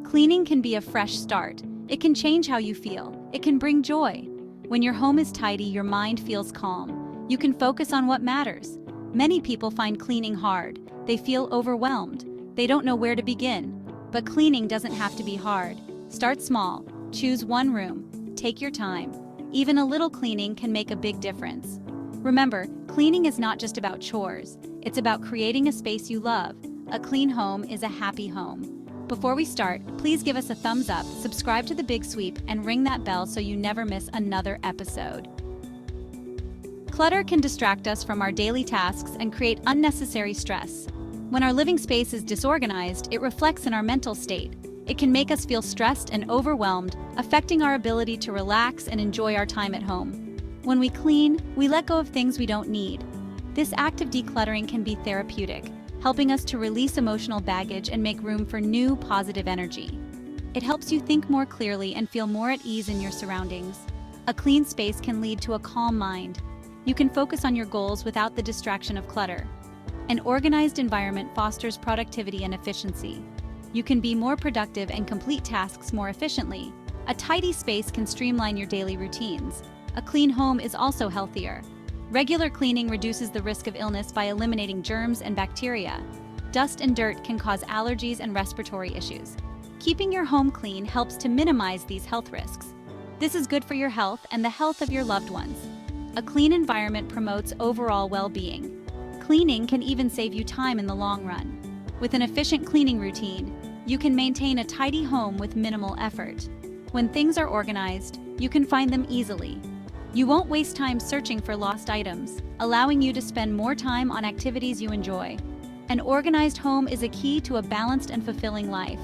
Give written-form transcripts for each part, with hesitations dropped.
Cleaning can be a fresh start. It can change how you feel. It can bring joy. When your home is tidy, your mind feels calm. You can focus on what matters. Many people find cleaning hard. They feel overwhelmed. They don't know where to begin. But cleaning doesn't have to be hard. Start small. Choose one room. Take your time. Even a little cleaning can make a big difference. Remember, cleaning is not just about chores. It's about creating a space you love. A clean home is a happy home. Before we start, please give us a thumbs up, subscribe to The Big Sweep, and ring that bell so you never miss another episode. Clutter can distract us from our daily tasks and create unnecessary stress. When our living space is disorganized, it reflects in our mental state. It can make us feel stressed and overwhelmed, affecting our ability to relax and enjoy our time at home. When we clean, we let go of things we don't need. This act of decluttering can be therapeutic, helping us to release emotional baggage and make room for new, positive energy. It helps you think more clearly and feel more at ease in your surroundings. A clean space can lead to a calm mind. You can focus on your goals without the distraction of clutter. An organized environment fosters productivity and efficiency. You can be more productive and complete tasks more efficiently. A tidy space can streamline your daily routines. A clean home is also healthier. Regular cleaning reduces the risk of illness by eliminating germs and bacteria. Dust and dirt can cause allergies and respiratory issues. Keeping your home clean helps to minimize these health risks. This is good for your health and the health of your loved ones. A clean environment promotes overall well-being. Cleaning can even save you time in the long run. With an efficient cleaning routine, you can maintain a tidy home with minimal effort. When things are organized, you can find them easily. You won't waste time searching for lost items, allowing you to spend more time on activities you enjoy. An organized home is a key to a balanced and fulfilling life.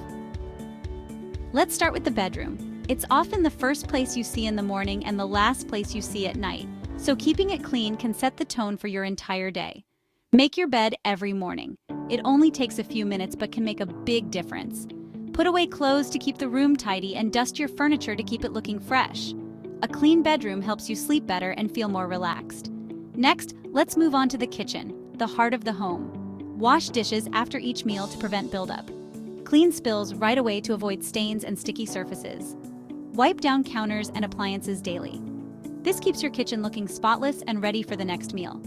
Let's start with the bedroom. It's often the first place you see in the morning and the last place you see at night, so keeping it clean can set the tone for your entire day. Make your bed every morning. It only takes a few minutes but can make a big difference. Put away clothes to keep the room tidy and dust your furniture to keep it looking fresh. A clean bedroom helps you sleep better and feel more relaxed. Next, let's move on to the kitchen, the heart of the home. Wash dishes after each meal to prevent buildup. Clean spills right away to avoid stains and sticky surfaces. Wipe down counters and appliances daily. This keeps your kitchen looking spotless and ready for the next meal.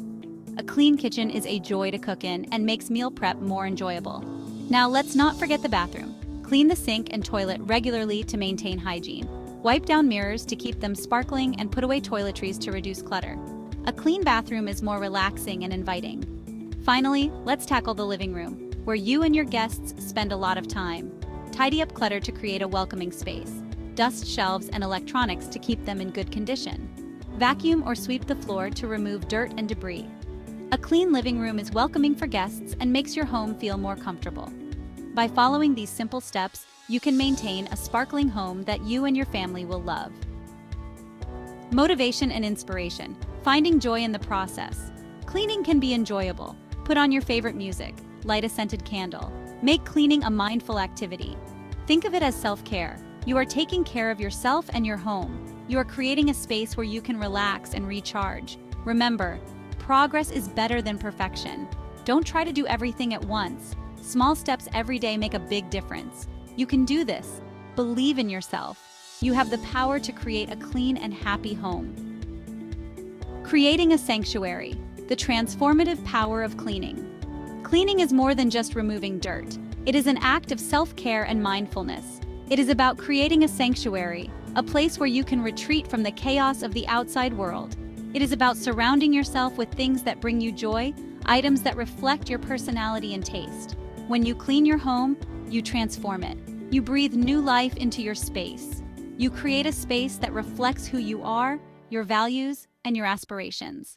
A clean kitchen is a joy to cook in and makes meal prep more enjoyable. Now let's not forget the bathroom. Clean the sink and toilet regularly to maintain hygiene. Wipe down mirrors to keep them sparkling and put away toiletries to reduce clutter. A clean bathroom is more relaxing and inviting. Finally, let's tackle the living room, where you and your guests spend a lot of time. Tidy up clutter to create a welcoming space. Dust shelves and electronics to keep them in good condition. Vacuum or sweep the floor to remove dirt and debris. A clean living room is welcoming for guests and makes your home feel more comfortable. By following these simple steps, you can maintain a sparkling home that you and your family will love. Motivation and inspiration. Finding joy in the process. Cleaning can be enjoyable. Put on your favorite music. Light a scented candle. Make cleaning a mindful activity. Think of it as self-care. You are taking care of yourself and your home. You are creating a space where you can relax and recharge. Remember, progress is better than perfection. Don't try to do everything at once. Small steps every day make a big difference. You can do this. Believe in yourself. You have the power to create a clean and happy home. Creating a sanctuary. The transformative power of cleaning. Cleaning is more than just removing dirt. It is an act of self-care and mindfulness. It is about creating a sanctuary, a place where you can retreat from the chaos of the outside world. It is about surrounding yourself with things that bring you joy, items that reflect your personality and taste. When you clean your home, you transform it. You breathe new life into your space. You create a space that reflects who you are, your values, and your aspirations.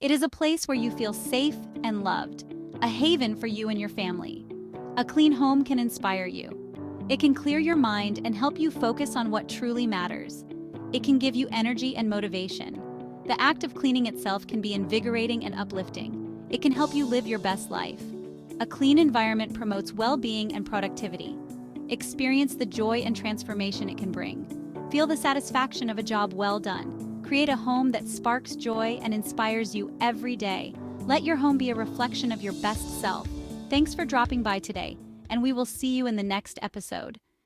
It is a place where you feel safe and loved, a haven for you and your family. A clean home can inspire you. It can clear your mind and help you focus on what truly matters. It can give you energy and motivation. The act of cleaning itself can be invigorating and uplifting. It can help you live your best life. A clean environment promotes well-being and productivity. Experience the joy and transformation it can bring. Feel the satisfaction of a job well done. Create a home that sparks joy and inspires you every day. Let your home be a reflection of your best self. Thanks for dropping by today, and we will see you in the next episode.